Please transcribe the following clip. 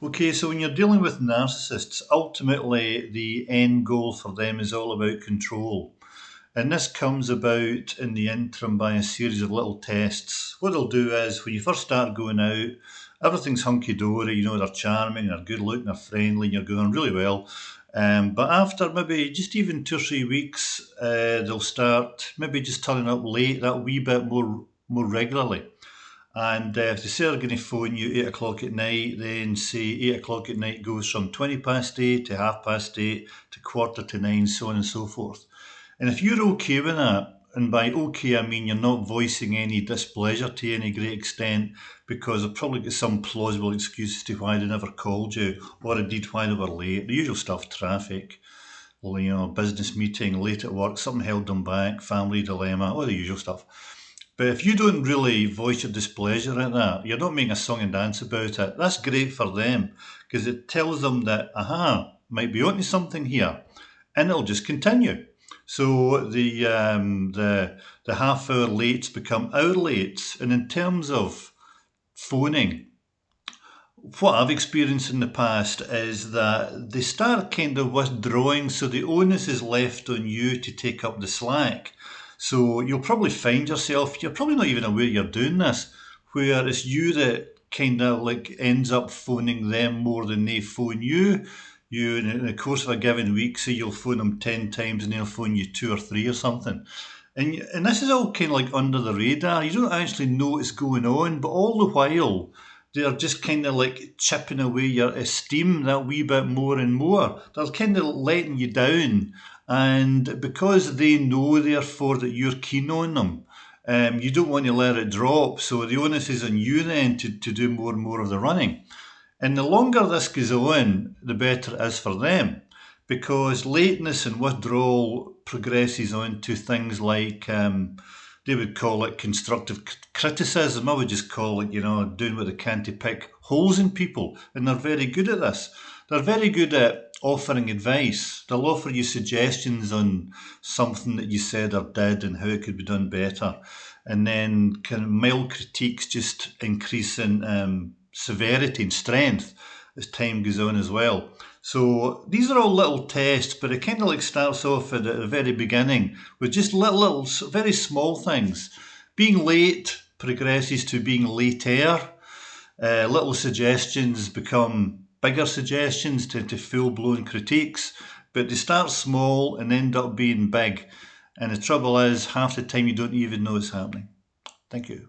Okay, so when you're dealing with narcissists, ultimately the end goal for them is all about control. And this comes about in the interim by a series of little tests. What they'll do is when you first start going out, everything's hunky dory, they're charming, they're good looking, they're friendly, and you're going really well. But after maybe just even 2 or 3 weeks, they'll start maybe just turning up late that wee bit more regularly. And if they say they're going to phone you 8 o'clock at night, then say 8 o'clock at night goes from 20 past 8 to half past 8 to quarter to 9, so on and so forth. And if you're okay with that, and by okay I mean you're not voicing any displeasure to any great extent, because they've probably got some plausible excuses to why they never called you, or indeed why they were late. The usual stuff: traffic, business meeting, late at work, something held them back, family dilemma, all the usual stuff. But if you don't really voice your displeasure at that, you're not making a song and dance about it, that's great for them, because it tells them that, aha, might be onto something here, and it'll just continue. So the half hour lates become hour lates. And in terms of phoning, what I've experienced in the past is that they start kind of withdrawing, so the onus is left on you to take up the slack. So you'll probably find yourself, you're probably not even aware you're doing this, where it's you that kind of like ends up phoning them more than they phone you. You, in the course of a given week, say you'll phone them 10 times and they'll phone you two or three or something. And this is all kind of like under the radar. You don't actually know what's going on, but all the while, they're just kind of like chipping away your esteem that wee bit more and more. They're kind of letting you down. And because they know, therefore, that you're keen on them, you don't want to let it drop. So the onus is on you then to do more and more of the running. And the longer this goes on, the better it is for them, because lateness and withdrawal progresses on to things like they would call it constructive criticism. I would just call it, doing what they can to pick holes in people. And they're very good at this. They're very good at offering advice. They'll offer you suggestions on something that you said or did and how it could be done better. And then kind of mild critiques just increase in severity and strength as time goes on as well. So these are all little tests, but it kind of like starts off at the very beginning with just little very small things. Being late progresses to being later. Little suggestions become bigger suggestions to full-blown critiques, but they start small and end up being big. And the trouble is, half the time you don't even know it's happening. Thank you.